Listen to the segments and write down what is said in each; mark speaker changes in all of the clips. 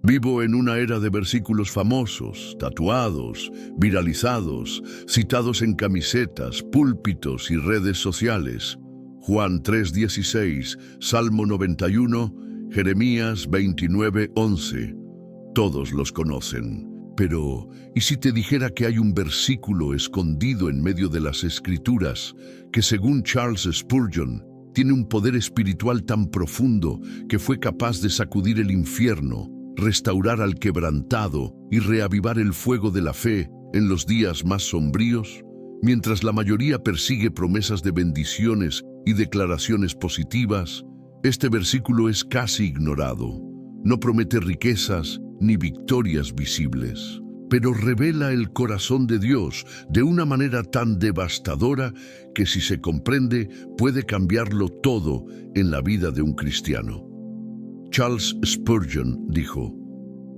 Speaker 1: Vivo en una era de versículos famosos, tatuados, viralizados, citados en camisetas, púlpitos y redes sociales. Juan 3:16, Salmo 91, Jeremías 29:11. Todos los conocen. Pero, ¿y si te dijera que hay un versículo escondido en medio de las Escrituras que, según Charles Spurgeon, tiene un poder espiritual tan profundo que fue capaz de sacudir el infierno, restaurar al quebrantado y reavivar el fuego de la fe en los días más sombríos? Mientras la mayoría persigue promesas de bendiciones y declaraciones positivas, este versículo es casi ignorado. No promete riquezas ni victorias visibles, pero revela el corazón de Dios de una manera tan devastadora que, si se comprende, puede cambiarlo todo en la vida de un cristiano. Charles Spurgeon dijo: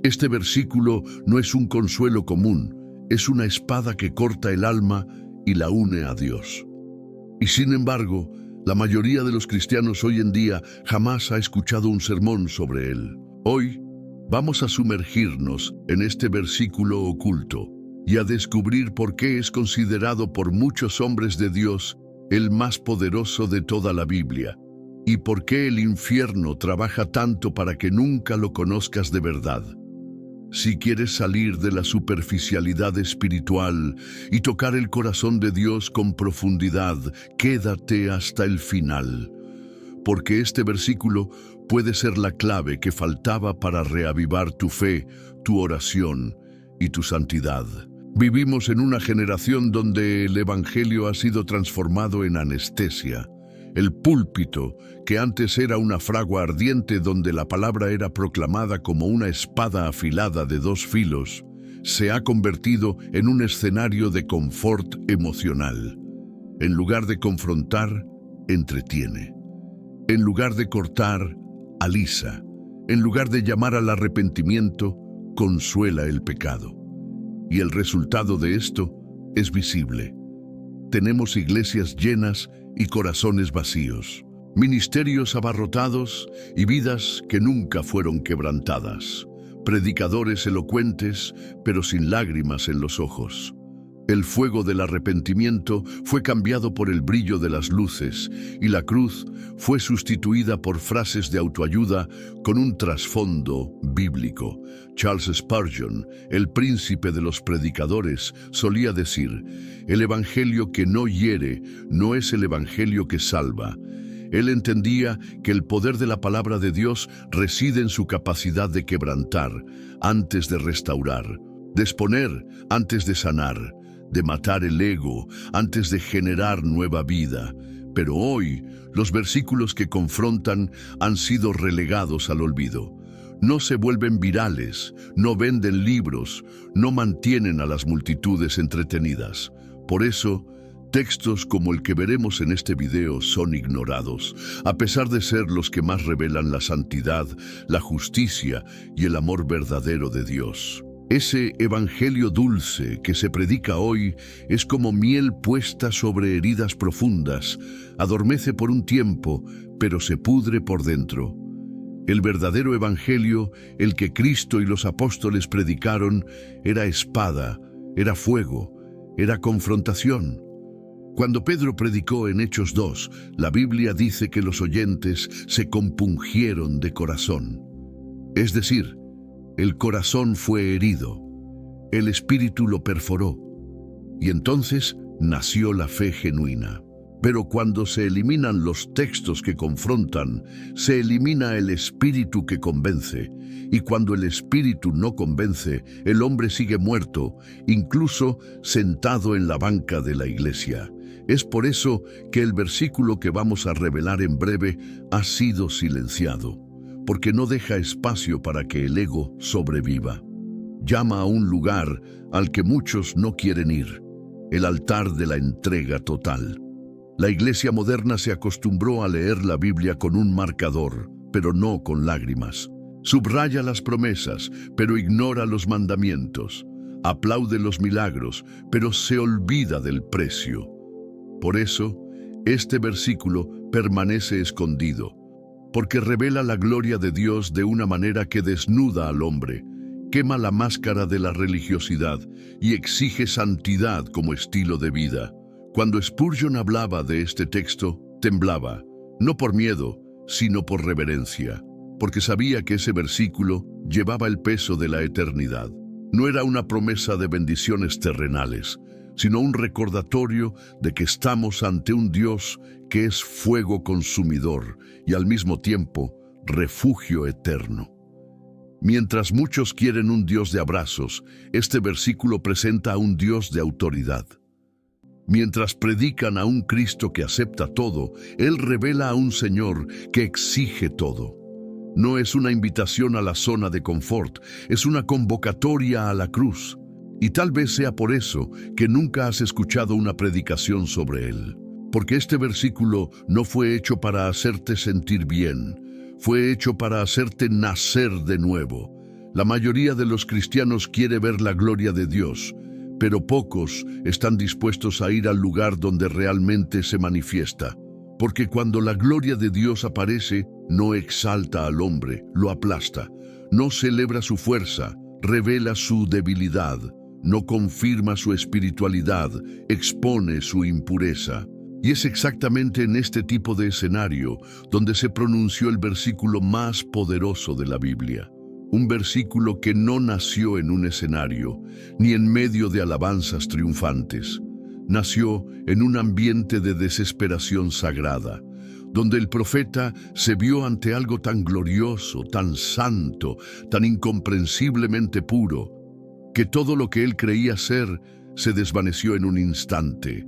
Speaker 1: "Este versículo no es un consuelo común, es una espada que corta el alma y la une a Dios". Y sin embargo, la mayoría de los cristianos hoy en día jamás ha escuchado un sermón sobre él. Hoy vamos a sumergirnos en este versículo oculto y a descubrir por qué es considerado por muchos hombres de Dios el más poderoso de toda la Biblia, y por qué el infierno trabaja tanto para que nunca lo conozcas de verdad. Si quieres salir de la superficialidad espiritual y tocar el corazón de Dios con profundidad, quédate hasta el final, porque este versículo puede ser la clave que faltaba para reavivar tu fe, tu oración y tu santidad. Vivimos en una generación donde el Evangelio ha sido transformado en anestesia. El púlpito, que antes era una fragua ardiente donde la palabra era proclamada como una espada afilada de dos filos, se ha convertido en un escenario de confort emocional. En lugar de confrontar, entretiene. En lugar de cortar, alisa. En lugar de llamar al arrepentimiento, consuela el pecado. Y el resultado de esto es visible. Tenemos iglesias llenas y corazones vacíos, ministerios abarrotados y vidas que nunca fueron quebrantadas, predicadores elocuentes pero sin lágrimas en los ojos. El fuego del arrepentimiento fue cambiado por el brillo de las luces y la cruz fue sustituida por frases de autoayuda con un trasfondo bíblico. Charles Spurgeon, el príncipe de los predicadores, solía decir: "El evangelio que no hiere no es el evangelio que salva". Él entendía que el poder de la palabra de Dios reside en su capacidad de quebrantar antes de restaurar, de exponer antes de sanar, de matar el ego antes de generar nueva vida. Pero hoy, los versículos que confrontan han sido relegados al olvido. No se vuelven virales, no venden libros, no mantienen a las multitudes entretenidas. Por eso, textos como el que veremos en este video son ignorados, a pesar de ser los que más revelan la santidad, la justicia y el amor verdadero de Dios. Ese evangelio dulce que se predica hoy es como miel puesta sobre heridas profundas. Adormece por un tiempo, pero se pudre por dentro. El verdadero evangelio, el que Cristo y los apóstoles predicaron, era espada, era fuego, era confrontación. Cuando Pedro predicó en Hechos 2, la Biblia dice que los oyentes se compungieron de corazón. Es decir, el corazón fue herido, el espíritu lo perforó, y entonces nació la fe genuina. Pero cuando se eliminan los textos que confrontan, se elimina el espíritu que convence, y cuando el espíritu no convence, el hombre sigue muerto, incluso sentado en la banca de la iglesia. Es por eso que el versículo que vamos a revelar en breve ha sido silenciado, porque no deja espacio para que el ego sobreviva. Llama a un lugar al que muchos no quieren ir, el altar de la entrega total. La iglesia moderna se acostumbró a leer la Biblia con un marcador, pero no con lágrimas. Subraya las promesas, pero ignora los mandamientos. Aplaude los milagros, pero se olvida del precio. Por eso, este versículo permanece escondido. porque revela la gloria de Dios de una manera que desnuda al hombre, quema la máscara de la religiosidad y exige santidad como estilo de vida. Cuando Spurgeon hablaba de este texto, temblaba, no por miedo, sino por reverencia, porque sabía que ese versículo llevaba el peso de la eternidad. No era una promesa de bendiciones terrenales, sino un recordatorio de que estamos ante un Dios que es fuego consumidor y al mismo tiempo refugio eterno. Mientras muchos quieren un Dios de abrazos, este versículo presenta a un Dios de autoridad. Mientras predican a un Cristo que acepta todo, Él revela a un Señor que exige todo. No es una invitación a la zona de confort, es una convocatoria a la cruz. Y tal vez sea por eso que nunca has escuchado una predicación sobre Él. Porque este versículo no fue hecho para hacerte sentir bien, fue hecho para hacerte nacer de nuevo. La mayoría de los cristianos quiere ver la gloria de Dios, pero pocos están dispuestos a ir al lugar donde realmente se manifiesta. Porque cuando la gloria de Dios aparece, no exalta al hombre, lo aplasta, no celebra su fuerza, revela su debilidad, no confirma su espiritualidad, expone su impureza. Y es exactamente en este tipo de escenario donde se pronunció el versículo más poderoso de la Biblia. Un versículo que no nació en un escenario, ni en medio de alabanzas triunfantes. Nació en un ambiente de desesperación sagrada, donde el profeta se vio ante algo tan glorioso, tan santo, tan incomprensiblemente puro, que todo lo que él creía ser se desvaneció en un instante.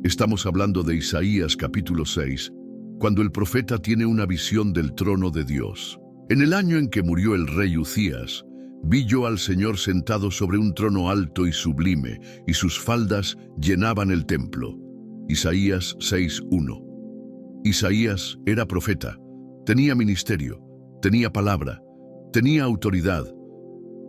Speaker 1: Estamos hablando de Isaías capítulo 6, cuando el profeta tiene una visión del trono de Dios. En el año en que murió el rey Uzías, vi yo al Señor sentado sobre un trono alto y sublime, y sus faldas llenaban el templo. Isaías 6:1. Isaías era profeta, tenía ministerio, tenía palabra, tenía autoridad,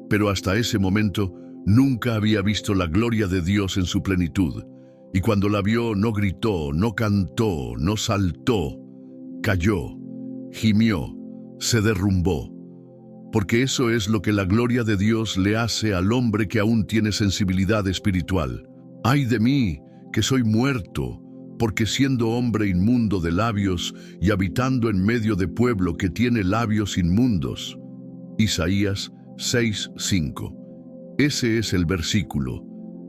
Speaker 1: pero hasta ese momento nunca había visto la gloria de Dios en su plenitud. Y cuando la vio, no gritó, no cantó, no saltó, cayó, gimió, se derrumbó. Porque eso es lo que la gloria de Dios le hace al hombre que aún tiene sensibilidad espiritual. ¡Ay de mí, que soy muerto! Porque siendo hombre inmundo de labios y habitando en medio de pueblo que tiene labios inmundos. Isaías 6:5. Ese es el versículo,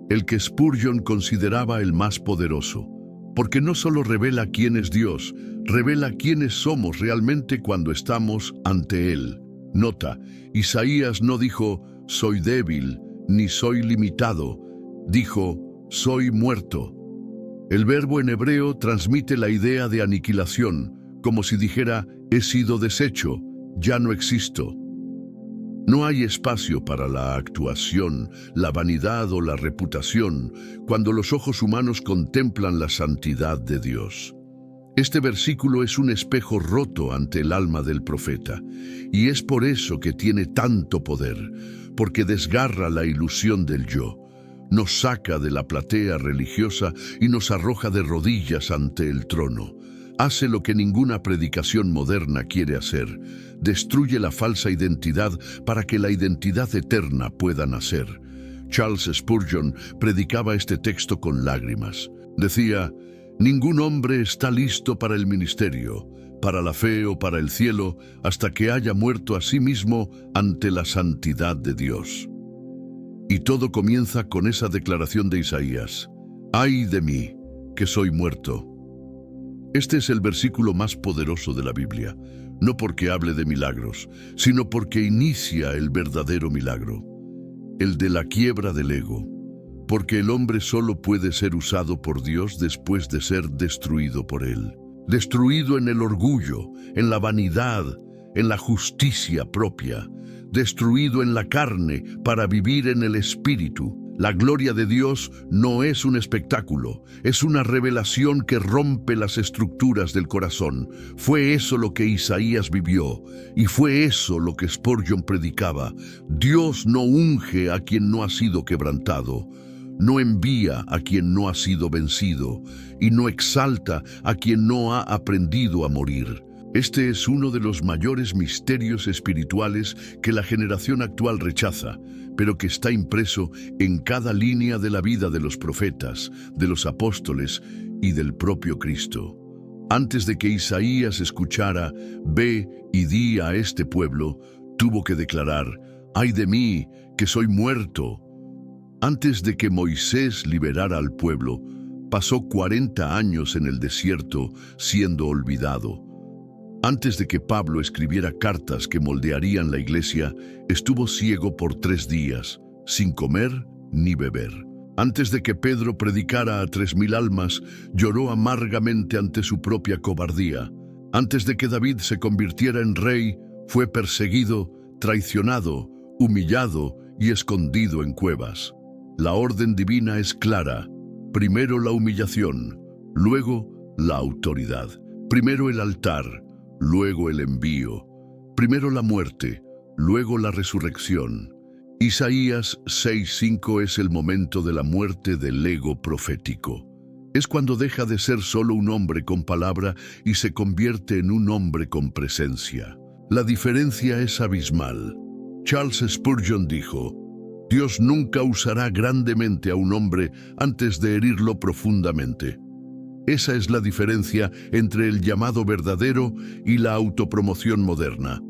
Speaker 1: el que Spurgeon consideraba el más poderoso, porque no solo revela quién es Dios, revela quiénes somos realmente cuando estamos ante Él. Nota, Isaías no dijo, soy débil, ni soy limitado, dijo, soy muerto. El verbo en hebreo transmite la idea de aniquilación, como si dijera, he sido deshecho, ya no existo. No hay espacio para la actuación, la vanidad o la reputación cuando los ojos humanos contemplan la santidad de Dios. Este versículo es un espejo roto ante el alma del profeta, y es por eso que tiene tanto poder, porque desgarra la ilusión del yo, nos saca de la platea religiosa y nos arroja de rodillas ante el trono. Hace lo que ninguna predicación moderna quiere hacer, destruye la falsa identidad para que la identidad eterna pueda nacer. Charles Spurgeon predicaba este texto con lágrimas. Decía, ningún hombre está listo para el ministerio, para la fe o para el cielo, hasta que haya muerto a sí mismo ante la santidad de Dios. Y todo comienza con esa declaración de Isaías, ¡ay de mí, que soy muerto! Este es el versículo más poderoso de la Biblia, no porque hable de milagros, sino porque inicia el verdadero milagro, el de la quiebra del ego, porque el hombre solo puede ser usado por Dios después de ser destruido por Él, destruido en el orgullo, en la vanidad, en la justicia propia, destruido en la carne para vivir en el espíritu. La gloria de Dios no es un espectáculo, es una revelación que rompe las estructuras del corazón. Fue eso lo que Isaías vivió, y fue eso lo que Spurgeon predicaba. Dios no unge a quien no ha sido quebrantado, no envía a quien no ha sido vencido, y no exalta a quien no ha aprendido a morir. Este es uno de los mayores misterios espirituales que la generación actual rechaza, pero que está impreso en cada línea de la vida de los profetas, de los apóstoles y del propio Cristo. Antes de que Isaías escuchara, «Ve y di a este pueblo», tuvo que declarar, «¡Ay de mí, que soy muerto!». Antes de que Moisés liberara al pueblo, pasó 40 años en el desierto siendo olvidado. Antes de que Pablo escribiera cartas que moldearían la iglesia, estuvo ciego por 3 días, sin comer ni beber. Antes de que Pedro predicara a 3.000 almas, lloró amargamente ante su propia cobardía. Antes de que David se convirtiera en rey, fue perseguido, traicionado, humillado y escondido en cuevas. La orden divina es clara. Primero la humillación, luego la autoridad. Primero el altar, luego el envío. Primero la muerte, luego la resurrección. Isaías 6:5 es el momento de la muerte del ego profético. Es cuando deja de ser solo un hombre con palabra y se convierte en un hombre con presencia. La diferencia es abismal. Charles Spurgeon dijo, «Dios nunca usará grandemente a un hombre antes de herirlo profundamente». Esa es la diferencia entre el llamado verdadero y la autopromoción moderna.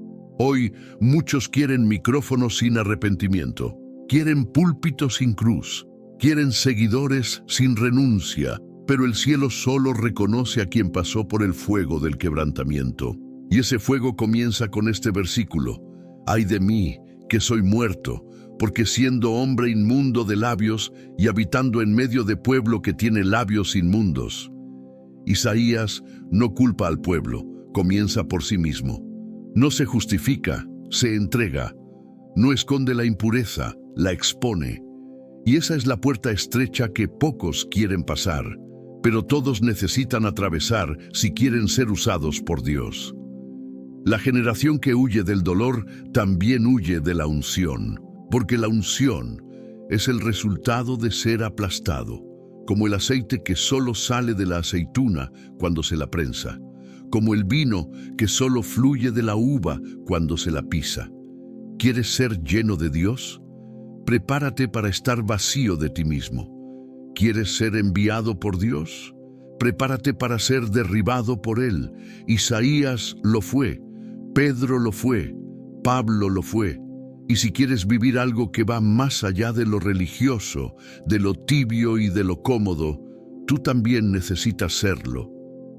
Speaker 1: Hoy muchos quieren micrófonos sin arrepentimiento, quieren púlpitos sin cruz, quieren seguidores sin renuncia, pero el cielo solo reconoce a quien pasó por el fuego del quebrantamiento. Y ese fuego comienza con este versículo, «Ay de mí, que soy muerto, porque siendo hombre inmundo de labios y habitando en medio de pueblo que tiene labios inmundos». Isaías no culpa al pueblo, comienza por sí mismo. No se justifica, se entrega. No esconde la impureza, la expone. Y esa es la puerta estrecha que pocos quieren pasar, pero todos necesitan atravesar si quieren ser usados por Dios. La generación que huye del dolor también huye de la unción, porque la unción es el resultado de ser aplastado, como el aceite que solo sale de la aceituna cuando se la prensa, como el vino que solo fluye de la uva cuando se la pisa. ¿Quieres ser lleno de Dios? Prepárate para estar vacío de ti mismo. ¿Quieres ser enviado por Dios? Prepárate para ser derribado por Él. Isaías lo fue, Pedro lo fue, Pablo lo fue. Y si quieres vivir algo que va más allá de lo religioso, de lo tibio y de lo cómodo, tú también necesitas serlo.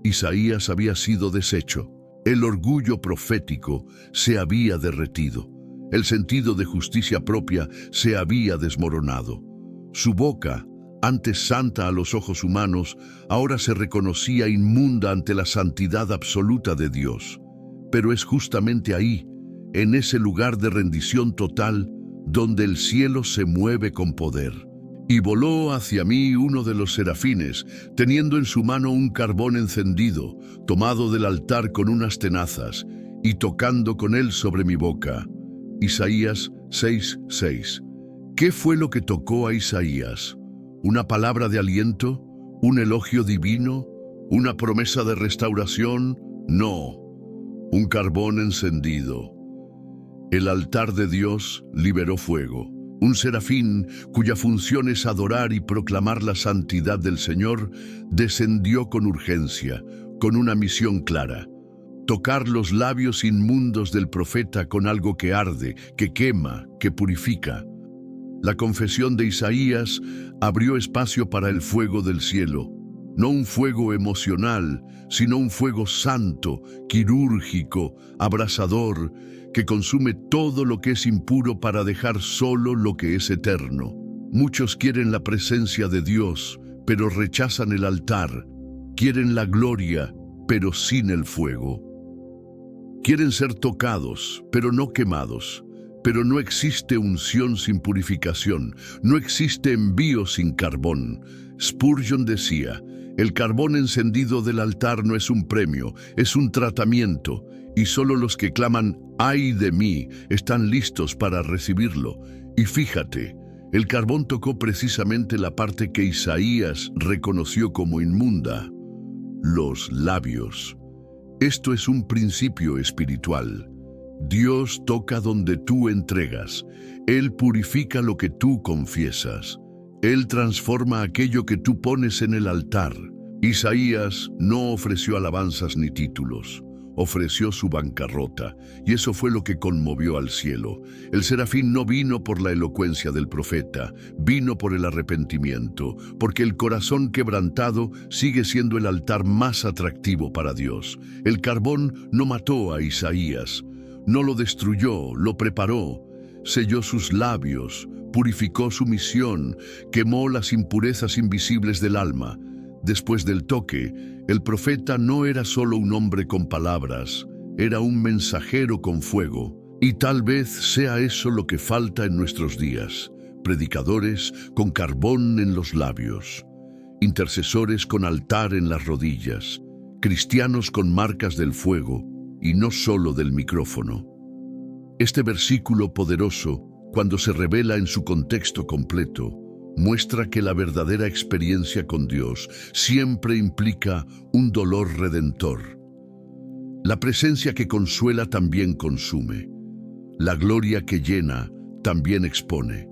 Speaker 1: Isaías había sido deshecho. El orgullo profético se había derretido. El sentido de justicia propia se había desmoronado. Su boca, antes santa a los ojos humanos, ahora se reconocía inmunda ante la santidad absoluta de Dios. Pero es justamente ahí, en ese lugar de rendición total, donde el cielo se mueve con poder. Y voló hacia mí uno de los serafines, teniendo en su mano un carbón encendido, tomado del altar con unas tenazas, y tocando con él sobre mi boca. Isaías 6:6. ¿Qué fue lo que tocó a Isaías? ¿Una palabra de aliento? ¿Un elogio divino? ¿Una promesa de restauración? No, un carbón encendido. El altar de Dios liberó fuego. Un serafín, cuya función es adorar y proclamar la santidad del Señor, descendió con urgencia, con una misión clara: tocar los labios inmundos del profeta con algo que arde, que quema, que purifica. La confesión de Isaías abrió espacio para el fuego del cielo. No un fuego emocional, sino un fuego santo, quirúrgico, abrasador, que consume todo lo que es impuro para dejar solo lo que es eterno. Muchos quieren la presencia de Dios, pero rechazan el altar. Quieren la gloria, pero sin el fuego. Quieren ser tocados, pero no quemados. Pero no existe unción sin purificación, no existe envío sin carbón. Spurgeon decía, el carbón encendido del altar no es un premio, es un tratamiento, y solo los que claman, ¡ay de mí!, están listos para recibirlo. Y fíjate, el carbón tocó precisamente la parte que Isaías reconoció como inmunda: los labios. Esto es un principio espiritual. Dios toca donde tú entregas. Él purifica lo que tú confiesas. Él transforma aquello que tú pones en el altar. Isaías no ofreció alabanzas ni títulos. Ofreció su bancarrota, y eso fue lo que conmovió al cielo. El serafín no vino por la elocuencia del profeta, vino por el arrepentimiento, porque el corazón quebrantado sigue siendo el altar más atractivo para Dios. El carbón no mató a Isaías, no lo destruyó, lo preparó, selló sus labios, purificó su misión, quemó las impurezas invisibles del alma. Después del toque, el profeta no era solo un hombre con palabras, era un mensajero con fuego. Y tal vez sea eso lo que falta en nuestros días: predicadores con carbón en los labios, intercesores con altar en las rodillas, cristianos con marcas del fuego y no solo del micrófono. Este versículo poderoso, cuando se revela en su contexto completo, muestra que la verdadera experiencia con Dios siempre implica un dolor redentor. La presencia que consuela también consume. La gloria que llena también expone.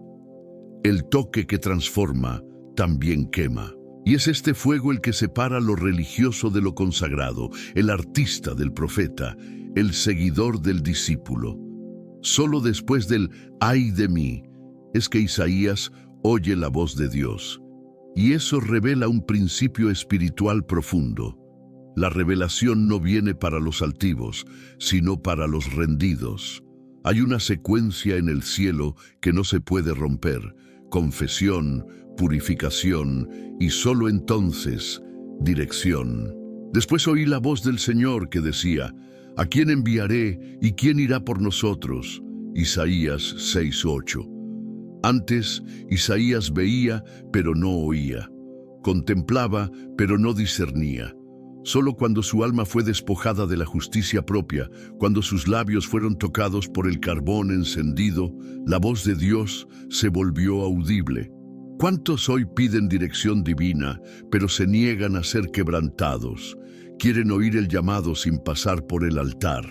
Speaker 1: El toque que transforma también quema. Y es este fuego el que separa lo religioso de lo consagrado, el artista del profeta, el seguidor del discípulo. Solo después del «ay de mí» es que Isaías oye la voz de Dios. Y eso revela un principio espiritual profundo. La revelación no viene para los altivos, sino para los rendidos. Hay una secuencia en el cielo que no se puede romper: confesión, purificación y solo entonces, dirección. Después oí la voz del Señor que decía: ¿a quién enviaré y quién irá por nosotros? Isaías 6:8. Antes, Isaías veía, pero no oía. Contemplaba, pero no discernía. Solo cuando su alma fue despojada de la justicia propia, cuando sus labios fueron tocados por el carbón encendido, la voz de Dios se volvió audible. ¿Cuántos hoy piden dirección divina, pero se niegan a ser quebrantados? Quieren oír el llamado sin pasar por el altar.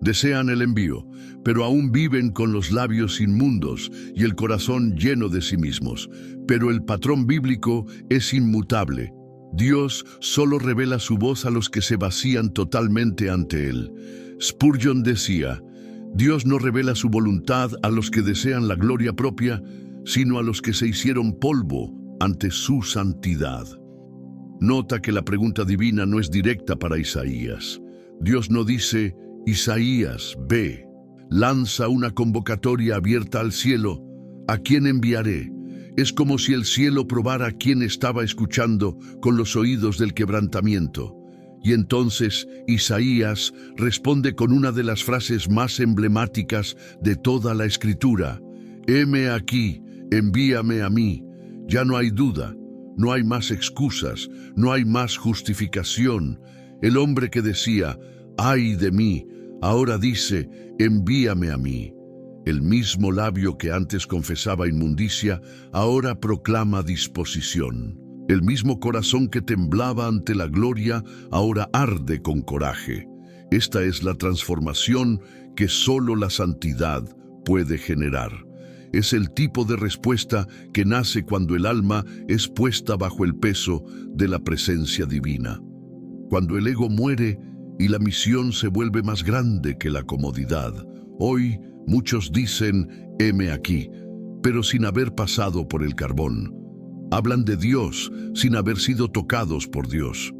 Speaker 1: Desean el envío, pero aún viven con los labios inmundos y el corazón lleno de sí mismos. Pero el patrón bíblico es inmutable. Dios solo revela su voz a los que se vacían totalmente ante Él. Spurgeon decía: Dios no revela su voluntad a los que desean la gloria propia, sino a los que se hicieron polvo ante su santidad. Nota que la pregunta divina no es directa para Isaías. Dios no dice: Isaías, ve. Lanza una convocatoria abierta al cielo: ¿a quién enviaré? Es como si el cielo probara a quién estaba escuchando con los oídos del quebrantamiento. Y entonces Isaías responde con una de las frases más emblemáticas de toda la Escritura: heme aquí, envíame a mí. Ya no hay duda, no hay más excusas, no hay más justificación. El hombre que decía: ay de mí, ahora dice: envíame a mí. El mismo labio que antes confesaba inmundicia, ahora proclama disposición. El mismo corazón que temblaba ante la gloria, ahora arde con coraje. Esta es la transformación que solo la santidad puede generar. Es el tipo de respuesta que nace cuando el alma es puesta bajo el peso de la presencia divina. Cuando el ego muere y la misión se vuelve más grande que la comodidad. Hoy muchos dicen: heme aquí, pero sin haber pasado por el carbón. Hablan de Dios sin haber sido tocados por Dios.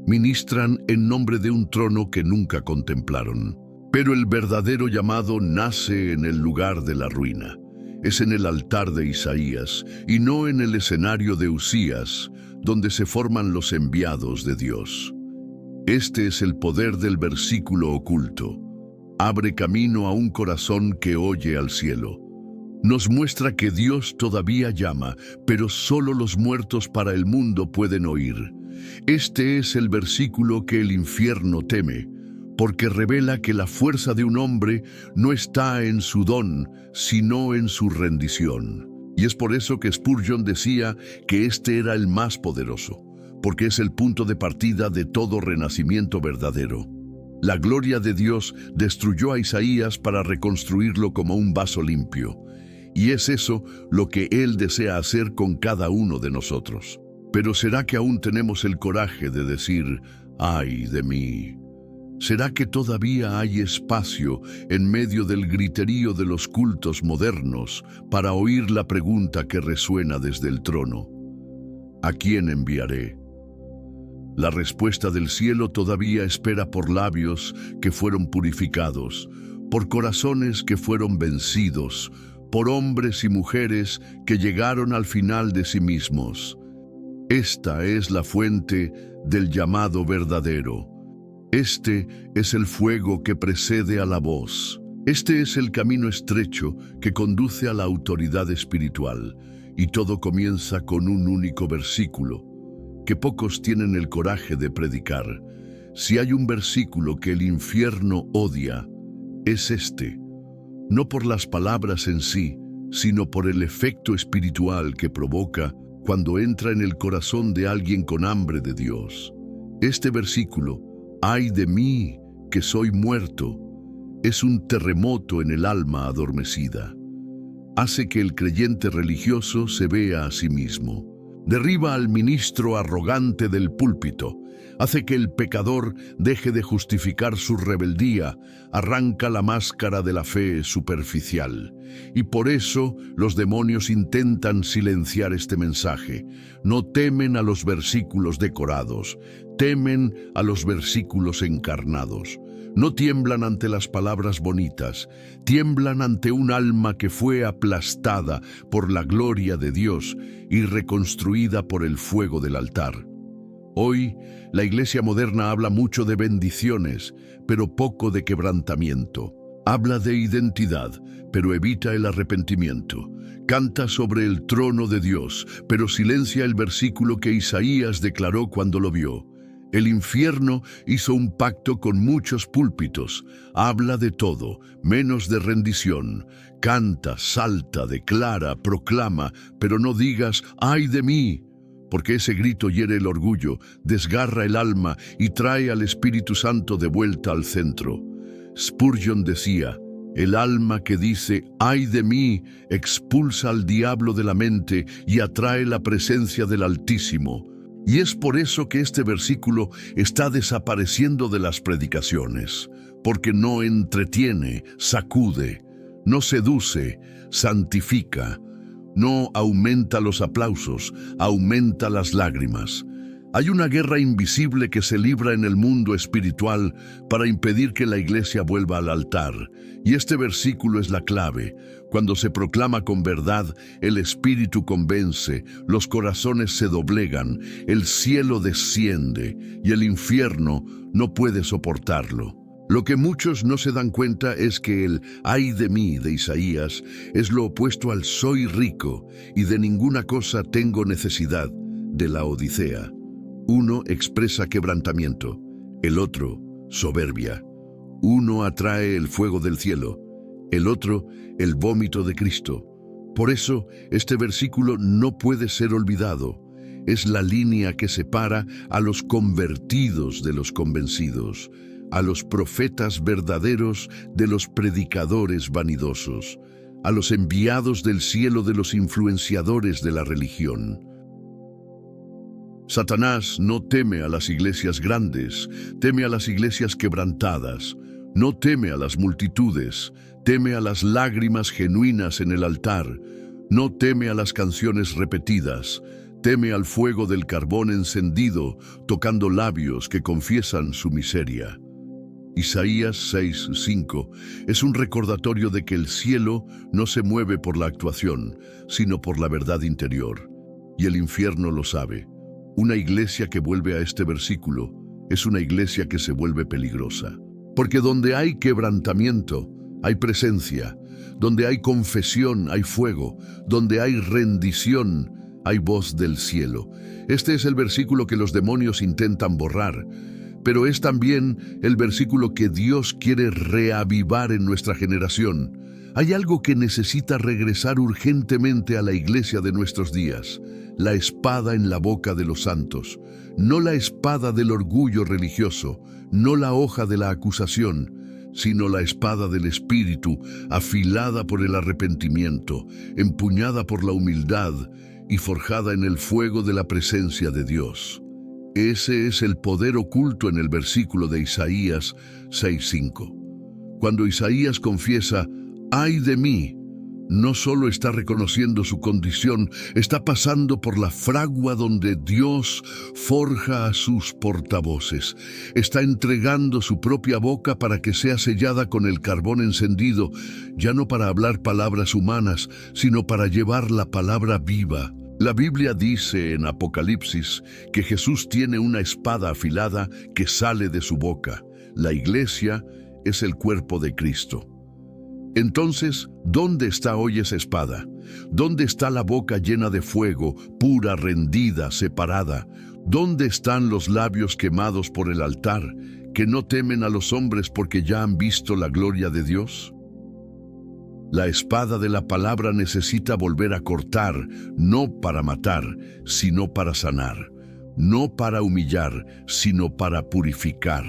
Speaker 1: Ministran en nombre de un trono que nunca contemplaron. Pero el verdadero llamado nace en el lugar de la ruina. Es en el altar de Isaías y no en el escenario de Usías, donde se forman los enviados de Dios. Este es el poder del versículo oculto. Abre camino a un corazón que oye al cielo. Nos muestra que Dios todavía llama, pero solo los muertos para el mundo pueden oír. Este es el versículo que el infierno teme, porque revela que la fuerza de un hombre no está en su don, sino en su rendición. Y es por eso que Spurgeon decía que este era el más poderoso, porque es el punto de partida de todo renacimiento verdadero. La gloria de Dios destruyó a Isaías para reconstruirlo como un vaso limpio. Y es eso lo que Él desea hacer con cada uno de nosotros. Pero ¿será que aún tenemos el coraje de decir, ay de mí? ¿Será que todavía hay espacio en medio del griterío de los cultos modernos para oír la pregunta que resuena desde el trono? ¿A quién enviaré? La respuesta del cielo todavía espera por labios que fueron purificados, por corazones que fueron vencidos, por hombres y mujeres que llegaron al final de sí mismos. Esta es la fuente del llamado verdadero. Este es el fuego que precede a la voz. Este es el camino estrecho que conduce a la autoridad espiritual. Y todo comienza con un único versículo, que pocos tienen el coraje de predicar. Si hay un versículo que el infierno odia, es este. No por las palabras en sí, sino por el efecto espiritual que provoca cuando entra en el corazón de alguien con hambre de Dios. Este versículo, ay de mí, que soy muerto, es un terremoto en el alma adormecida. Hace que el creyente religioso se vea a sí mismo. Derriba al ministro arrogante del púlpito. Hace que el pecador deje de justificar su rebeldía, arranca la máscara de la fe superficial. Y por eso los demonios intentan silenciar este mensaje. No temen a los versículos decorados, temen a los versículos encarnados. No tiemblan ante las palabras bonitas, tiemblan ante un alma que fue aplastada por la gloria de Dios y reconstruida por el fuego del altar. Hoy, la iglesia moderna habla mucho de bendiciones, pero poco de quebrantamiento. Habla de identidad, pero evita el arrepentimiento. Canta sobre el trono de Dios, pero silencia el versículo que Isaías declaró cuando lo vio. El infierno hizo un pacto con muchos púlpitos. Habla de todo, menos de rendición. Canta, salta, declara, proclama, pero no digas, ¡ay de mí! Porque ese grito hiere el orgullo, desgarra el alma y trae al Espíritu Santo de vuelta al centro. Spurgeon decía, el alma que dice, ¡ay de mí!, expulsa al diablo de la mente y atrae la presencia del Altísimo. Y es por eso que este versículo está desapareciendo de las predicaciones, porque no entretiene, sacude, no seduce, santifica, no aumenta los aplausos, aumenta las lágrimas. Hay una guerra invisible que se libra en el mundo espiritual para impedir que la iglesia vuelva al altar. Y este versículo es la clave. Cuando se proclama con verdad, el Espíritu convence, los corazones se doblegan, el cielo desciende y el infierno no puede soportarlo. Lo que muchos no se dan cuenta es que el «ay de mí» de Isaías es lo opuesto al «soy rico y de ninguna cosa tengo necesidad» de la Odisea. Uno expresa quebrantamiento, el otro soberbia. Uno atrae el fuego del cielo, el otro el vómito de Cristo. Por eso, este versículo no puede ser olvidado. Es la línea que separa a los convertidos de los convencidos, a los profetas verdaderos de los predicadores vanidosos, a los enviados del cielo de los influenciadores de la religión. Satanás no teme a las iglesias grandes, teme a las iglesias quebrantadas. No teme a las multitudes, teme a las lágrimas genuinas en el altar. No teme a las canciones repetidas, teme al fuego del carbón encendido, tocando labios que confiesan su miseria. Isaías 6:5 es un recordatorio de que el cielo no se mueve por la actuación, sino por la verdad interior. Y el infierno lo sabe. Una iglesia que vuelve a este versículo es una iglesia que se vuelve peligrosa. Porque donde hay quebrantamiento, hay presencia. Donde hay confesión, hay fuego. Donde hay rendición, hay voz del cielo. Este es el versículo que los demonios intentan borrar, pero es también el versículo que Dios quiere reavivar en nuestra generación. Hay algo que necesita regresar urgentemente a la iglesia de nuestros días. la espada en la boca de los santos, no la espada del orgullo religioso, no la hoja de la acusación, sino la espada del Espíritu, afilada por el arrepentimiento, empuñada por la humildad y forjada en el fuego de la presencia de Dios. Ese es el poder oculto en el versículo de Isaías 6:5. Cuando Isaías confiesa, ¡ay de mí!, no solo está reconociendo su condición, está pasando por la fragua donde Dios forja a sus portavoces. Está entregando su propia boca para que sea sellada con el carbón encendido, ya no para hablar palabras humanas, sino para llevar la palabra viva. La Biblia dice en Apocalipsis que Jesús tiene una espada afilada que sale de su boca. La iglesia es el cuerpo de Cristo. Entonces, ¿dónde está hoy esa espada? ¿Dónde está la boca llena de fuego, pura, rendida, separada? ¿Dónde están los labios quemados por el altar, que no temen a los hombres porque ya han visto la gloria de Dios? La espada de la palabra necesita volver a cortar, no para matar, sino para sanar. No para humillar, sino para purificar.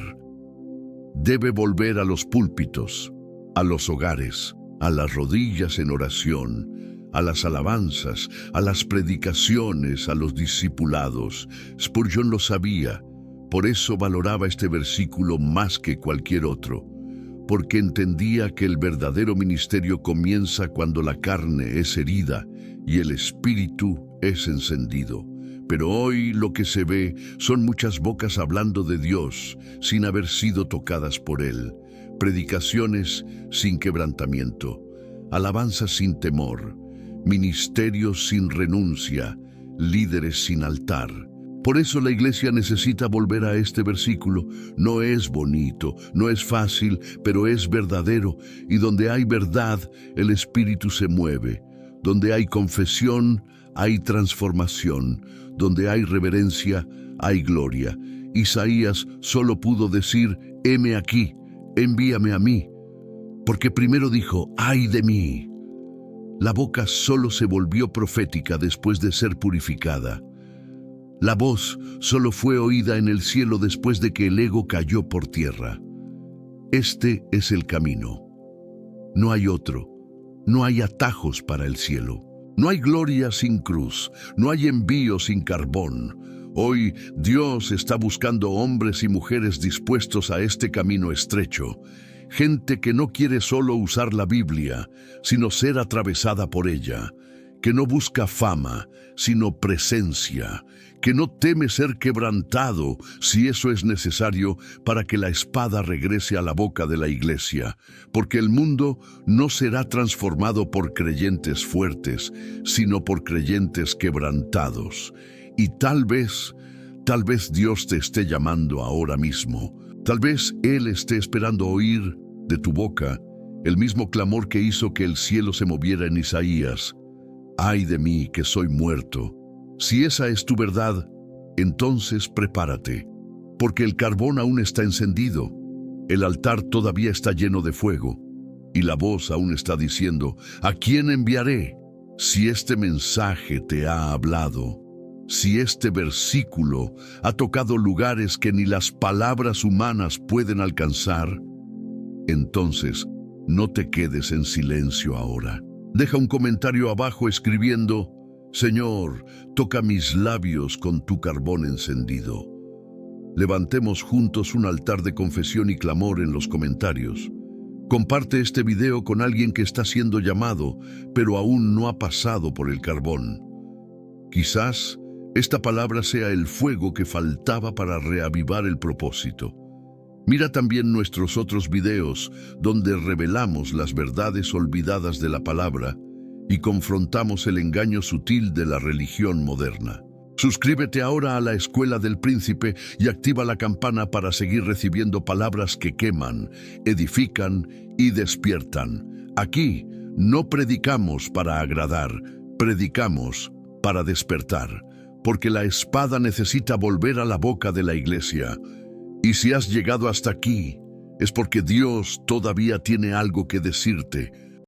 Speaker 1: Debe volver a los púlpitos, a los hogares, a las rodillas en oración, a las alabanzas, a las predicaciones, a los discipulados. Spurgeon lo sabía, por eso valoraba este versículo más que cualquier otro, porque entendía que el verdadero ministerio comienza cuando la carne es herida y el espíritu es encendido. Pero hoy lo que se ve son muchas bocas hablando de Dios sin haber sido tocadas por Él. Predicaciones sin quebrantamiento, alabanzas sin temor, ministerios sin renuncia, líderes sin altar. Por eso la iglesia necesita volver a este versículo. No es bonito, no es fácil, pero es verdadero. Y donde hay verdad, el Espíritu se mueve. Donde hay confesión, hay transformación. Donde hay reverencia, hay gloria. Isaías solo pudo decir, heme aquí. Envíame a mí, porque primero dijo, ¡ay de mí! La boca solo se volvió profética después de ser purificada. La voz solo fue oída en el cielo después de que el ego cayó por tierra. Este es el camino. No hay otro. No hay atajos para el cielo. No hay gloria sin cruz. No hay envío sin carbón. Hoy Dios está buscando hombres y mujeres dispuestos a este camino estrecho, gente que no quiere solo usar la Biblia, sino ser atravesada por ella, que no busca fama, sino presencia, que no teme ser quebrantado si eso es necesario para que la espada regrese a la boca de la iglesia, porque el mundo no será transformado por creyentes fuertes, sino por creyentes quebrantados. Y tal vez Dios te esté llamando ahora mismo. Tal vez Él esté esperando oír de tu boca el mismo clamor que hizo que el cielo se moviera en Isaías. ¡Ay de mí, que soy muerto! Si esa es tu verdad, entonces prepárate, porque el carbón aún está encendido, el altar todavía está lleno de fuego, y la voz aún está diciendo, ¿a quién enviaré? Si este mensaje te ha hablado, si este versículo ha tocado lugares que ni las palabras humanas pueden alcanzar, entonces no te quedes en silencio ahora. Deja un comentario abajo escribiendo, Señor, toca mis labios con tu carbón encendido. Levantemos juntos un altar de confesión y clamor en los comentarios. Comparte este video con alguien que está siendo llamado, pero aún no ha pasado por el carbón. Quizás esta palabra sea el fuego que faltaba para reavivar el propósito. Mira también nuestros otros videos donde revelamos las verdades olvidadas de la palabra y confrontamos el engaño sutil de la religión moderna. Suscríbete ahora a la Escuela del Príncipe y activa la campana para seguir recibiendo palabras que queman, edifican y despiertan. Aquí no predicamos para agradar, predicamos para despertar, porque la espada necesita volver a la boca de la iglesia. Y si has llegado hasta aquí, es porque Dios todavía tiene algo que decirte.